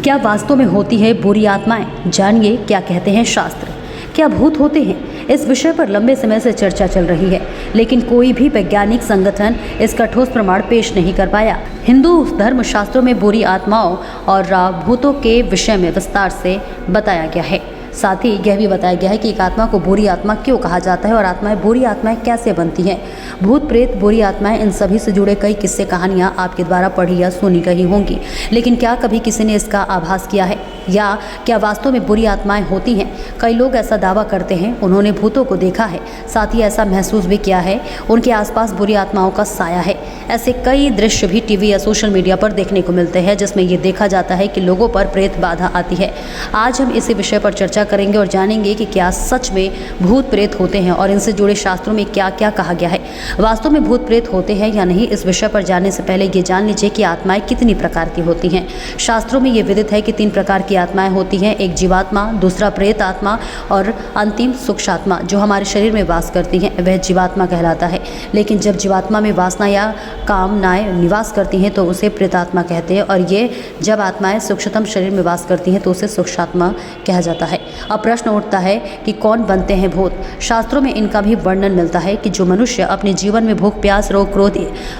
क्या वास्तव में होती है बुरी आत्माएं? जानिए क्या कहते हैं शास्त्र। क्या भूत होते हैं? इस विषय पर लंबे समय से चर्चा चल रही है, लेकिन कोई भी वैज्ञानिक संगठन इसका ठोस प्रमाण पेश नहीं कर पाया। हिंदू धर्म शास्त्रों में बुरी आत्माओं और भूतों के विषय में विस्तार से बताया गया है। साथ ही यह भी बताया गया है कि एक आत्मा को बुरी आत्मा क्यों कहा जाता है और आत्माएं बुरी आत्माएं कैसे बनती हैं। भूत प्रेत बुरी आत्माएं, इन सभी से जुड़े कई किस्से कहानियां आपके द्वारा पढ़ी या सुनी गई होंगी, लेकिन क्या कभी किसी ने इसका आभास किया है या क्या वास्तव में बुरी आत्माएं होती हैं? कई लोग ऐसा दावा करते हैं उन्होंने भूतों को देखा है, साथ ही ऐसा महसूस भी किया है उनके आसपास बुरी आत्माओं का साया है। ऐसे कई दृश्य भी टीवी या सोशल मीडिया पर देखने को मिलते हैं जिसमें ये देखा जाता है कि लोगों पर प्रेत बाधा आती है। आज हम इसी विषय पर चर्चा करेंगे और जानेंगे कि क्या सच में भूत प्रेत होते हैं और इनसे जुड़े शास्त्रों में क्या क्या कहा गया है। वास्तव में भूत प्रेत होते हैं या नहीं, इस विषय पर जानने से पहले ये जान लीजिए कि आत्माएं कितनी प्रकार की होती हैं। शास्त्रों में ये विदित है कि 3 प्रकार की आत्माएं होती हैं, एक जीवात्मा, दूसरा प्रेत आत्मा और अंतिम सूक्ष्मात्मा जो हमारे शरीर में वास करती हैं, वह जीवात्मा कहलाता है। लेकिन जब जीवात्मा में वासना या कामनाएं निवास करती हैं तो उसे प्रेतात्मा कहते हैं, और ये जब आत्माएं सूक्ष्मतम शरीर में वास करती हैं तो उसे सूक्ष्मात्मा कहा जाता है। अब प्रश्न उठता है कि कौन बनते हैं भूत। शास्त्रों में इनका भी वर्णन मिलता है कि जो मनुष्य अपने जीवन में भूख, प्यास, रोग, क्रोध,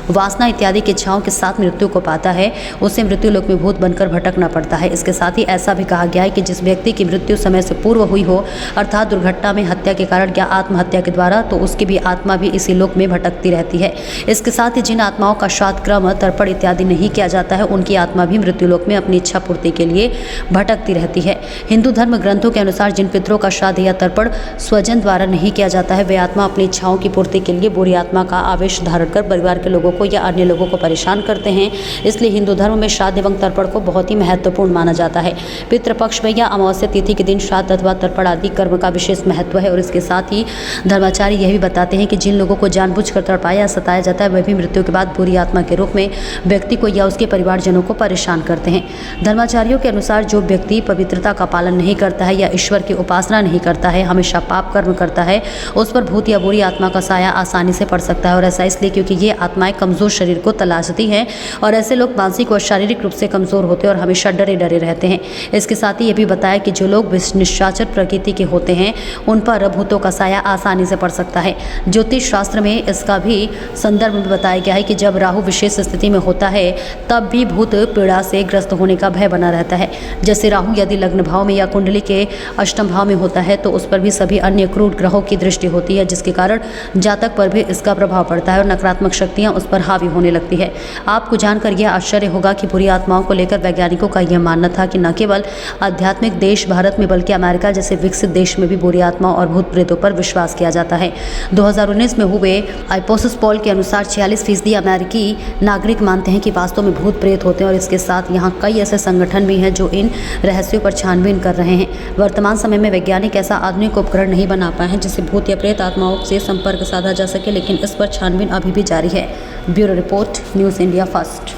वासना इत्यादि की इच्छाओं के साथ मृत्यु को पाता है उसे मृत्यु लोक में भूत बनकर भटकना पड़ता है। इसके साथ ही ऐसा भी कहा गया है कि जिस व्यक्ति की मृत्यु समय से पूर्व हुई हो, अर्थात दुर्घटना में, हत्या के कारण या आत्महत्या के द्वारा, तो उसकी भी आत्मा भी इसी लोक में भटकती रहती है। इसके साथ ही जिन आत्माओं का श्राद्ध कर्म, तर्पण इत्यादि नहीं किया जाता है उनकी आत्मा भी मृत्यु लोक में अपनी इच्छा पूर्ति के लिए भटकती रहती है। हिंदू धर्म ग्रंथों के अनुसार जिन पितरों का श्राद्ध या तर्पण स्वजन द्वारा नहीं किया जाता है वे आत्मा अपनी इच्छाओं की पूर्ति के लिए बुरी आत्मा का आवेश धारण कर परिवार के लोगों को या अन्य लोगों को परेशान करते हैं। इसलिए हिंदू धर्म में श्राद्ध एवं तर्पण को बहुत ही महत्वपूर्ण माना जाता है। पितृपक्ष में या अमावस्या तिथि के दिन श्राद्ध अथवा तर्पण आदि कर्म का विशेष महत्व है। और इसके साथ ही धर्माचार्य यह भी बताते हैं कि जिन लोगों को जानबूझकर तड़पाया या सताया जाता है वह भी मृत्यु के बाद बुरी आत्मा के रूप में व्यक्ति को या उसके परिवारजनों को परेशान करते हैं। धर्माचार्यों के अनुसार जो व्यक्ति पवित्रता का पालन नहीं करता है या ईश्वर की उपासना नहीं करता है, हमेशा पाप कर्म करता है, उस पर भूत या बुरी आत्मा का साया आसानी से पड़ सकता है। और ऐसा इसलिए क्योंकि ये आत्माएं कमजोर शरीर को तलाशती हैं और ऐसे लोग मानसिक और शारीरिक रूप से कमजोर होते हैं और हमेशा डरे डरे रहते हैं। इसके साथ ही ये भी बताया कि जो लोग निशाचर प्रकृति के होते हैं उन पर भूतों का साया आसानी से पड़ सकता है। ज्योतिष शास्त्र में इसका भी संदर्भ में बताया गया है कि जब राहु विशेष स्थिति में होता है तब भी भूत पीड़ा से ग्रस्त होने का भय बना रहता है। जैसे राहु यदि लग्न भाव में या कुंडली के अष्टम भाव में होता है तो उस पर भी सभी अन्य क्रूर ग्रहों की दृष्टि होती है, जिसके कारण जातक पर भी इसका प्रभाव पड़ता है और नकारात्मक शक्तियां उस पर हावी होने लगती है। आपको जानकर यह आश्चर्य होगा कि बुरी आत्माओं को लेकर वैज्ञानिकों का यह मानना था कि न केवल आध्यात्मिक देश भारत में बल्कि अमेरिका जैसे विकसित देश में भी बुरी आत्माओं और भूत प्रेतों पर विश्वास किया जाता है। 2019 में हुए आइपोसिस पोल के अनुसार 46% अमेरिकी नागरिक मानते हैं कि वास्तव में भूत प्रेत होते हैं। और इसके साथ यहाँ कई ऐसे संगठन भी हैं जो इन रहस्यों पर छानबीन कर रहे हैं। वर्तमान समय में वैज्ञानिक ऐसा आधुनिक उपकरण नहीं बना पाए हैं जिससे भूत या प्रेत आत्माओं से संपर्क साधा जा सके, लेकिन इस पर छानबीन अभी भी जारी है। Bureau report, news India first.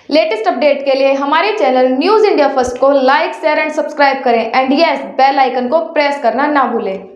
Latest update के लिए हमारे चैनल न्यूज़ इंडिया फर्स्ट को लाइक, शेयर एंड सब्सक्राइब करें एंड यस, बेल आइकन को प्रेस करना ना भूलें।